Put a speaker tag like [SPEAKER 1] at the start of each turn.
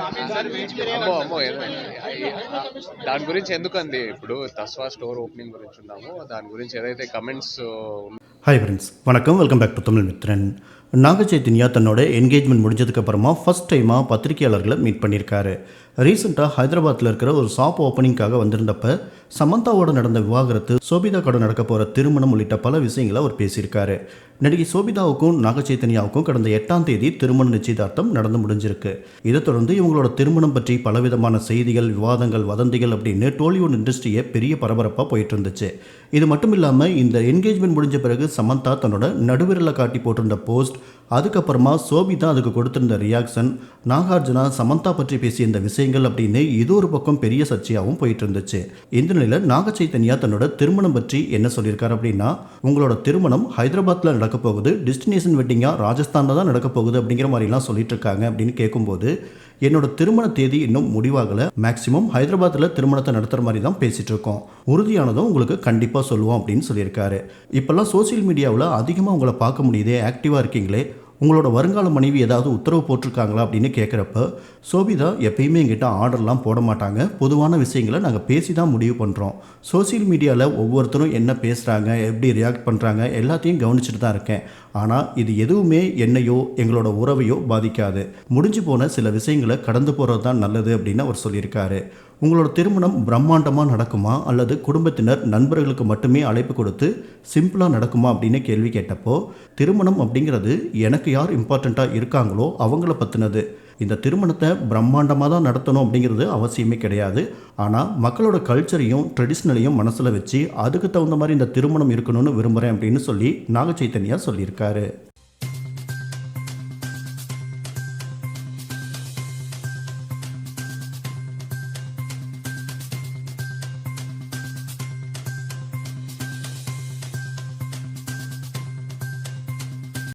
[SPEAKER 1] అమ్మో అమ్మో దాని గురించి ఎందుకండి ఇప్పుడు తస్వా స్టోర్ ఓపెనింగ్ గురించి ఉన్నాము దాని గురించి ఏదైతే కమెంట్స్.
[SPEAKER 2] ஹாய் ஃப்ரெண்ட்ஸ், வணக்கம். Welcome back to Tamil Mithran. Naga Chaitanya தன்னோட என்கேஜ்மெண்ட் முடிஞ்சதுக்கப்புறமா ஃபஸ்ட் டைமாக பத்திரிகையாளர்களை மீட் பண்ணியிருக்காரு. ரீசெண்டாக ஹைதராபாத்தில் இருக்கிற ஒரு ஷாப் ஓப்பனிங்காக வந்திருந்தப்ப சமந்தாவோட நடந்த விவாகரத்து, சோபிதா கூட நடக்க போகிற திருமணம் உள்ளிட்ட பல விஷயங்களை அவர் பேசியிருக்காரு. நடிகை சோபிதாவுக்கும் நாக சைத்தன்யாவுக்கும் கடந்த 8ஆம் தேதி திருமண நிச்சயதார்த்தம் நடந்து முடிஞ்சிருக்கு. இதை தொடர்ந்து இவங்களோட திருமணம் பற்றி பலவிதமான செய்திகள், விவாதங்கள், வதந்திகள் அப்படின்னு டோலிவுட் இண்டஸ்ட்ரியை பெரிய பரபரப்பாக போயிட்டு இருந்துச்சு. இது மட்டும் இல்லாமல் இந்த என்கேஜ்மெண்ட் முடிஞ்ச பிறகு சமந்தா தன்னோட நடுவிரலை காட்டி போட்டிருந்த போஸ்ட், அதுக்கப்புறமா சோபிதா அதுக்கு கொடுத்திருந்த ரியாக்ஷன், நாகார்ஜுனா சமந்தா பற்றி பேசிய இந்த விஷயங்கள் அப்படின்னு இது ஒரு பக்கம் பெரிய சர்ச்சையாகவும் போயிட்டு இருந்துச்சு. இந்த நிலையில் நாக சைத்தன்யா தன்னோட திருமணம் பற்றி என்ன சொல்லியிருக்காரு அப்படின்னா, உங்களோட திருமணம் ஹைதராபாத்தில் நடக்க போகுது, டெஸ்டினேஷன் வெட்டிங்காக ராஜஸ்தானில் தான் நடக்க போகுது அப்படிங்கிற மாதிரிலாம் சொல்லிட்டு இருக்காங்க. அப்படின்னு கேட்கும்போது, என்னோட திருமண தேதி இன்னும் முடிவாகலை, மேக்சிமம் ஹைதராபாத்தில் திருமணத்தை நடத்துகிற மாதிரி தான் பேசிகிட்டு இருக்கோம், உறுதியானதும் உங்களுக்கு கண்டிப்பாக சொல்லுவோம் அப்படின்னு சொல்லியிருக்காரு. இப்போல்லாம் சோசியல் மீடியாவில் அதிகமாக உங்களை பார்க்க முடியுதே, ஆக்டிவாக இருக்கீங்களே, உங்களோட வருங்கால மனைவி ஏதாவது உத்தரவு போட்டிருக்காங்களா அப்படின்னு கேட்குறப்ப, சோபிதா எப்பயுமே எங்கிட்ட ஆர்டர்லாம் போட மாட்டாங்க, பொதுவான விஷயங்களை நாங்கள் பேசி தான் முடிவு பண்ணுறோம், சோசியல் மீடியாவில் ஒவ்வொருத்தரும் என்ன பேசுகிறாங்க, எப்படி ரியாக்ட் பண்ணுறாங்க எல்லாத்தையும் கவனிச்சுட்டு தான் இருக்கேன், ஆனால் இது எதுவுமே என்னையோ எங்களோட உறவையோ பாதிக்காது, முடிஞ்சு போன சில விஷயங்களை கடந்து போகிறது தான் நல்லது அப்படின்னு அவர் சொல்லியிருக்காரு. உங்களோட திருமணம் பிரம்மாண்டமாக நடக்குமா அல்லது குடும்பத்தினர் நண்பர்களுக்கு மட்டுமே அழைப்பு கொடுத்து சிம்பிளாக நடக்குமா அப்படின்னு கேள்வி கேட்டப்போ, திருமணம் அப்படிங்கிறது எனக்கு யார் இம்பார்ட்டண்ட்டாக இருக்காங்களோ அவங்கள பற்றினது, இந்த திருமணத்தை பிரம்மாண்டமாக தான் நடத்தணும் அப்படிங்கிறது அவசியமே கிடையாது, ஆனால் மக்களோட கல்ச்சரையும் ட்ரெடிஷ்னலையும் மனசில் வச்சு அதுக்கு தகுந்த மாதிரி இந்த திருமணம் இருக்கணும்னு விரும்புகிறேன் அப்படின்னு சொல்லி நாக சைத்தன்யா சொல்லியிருக்காரு.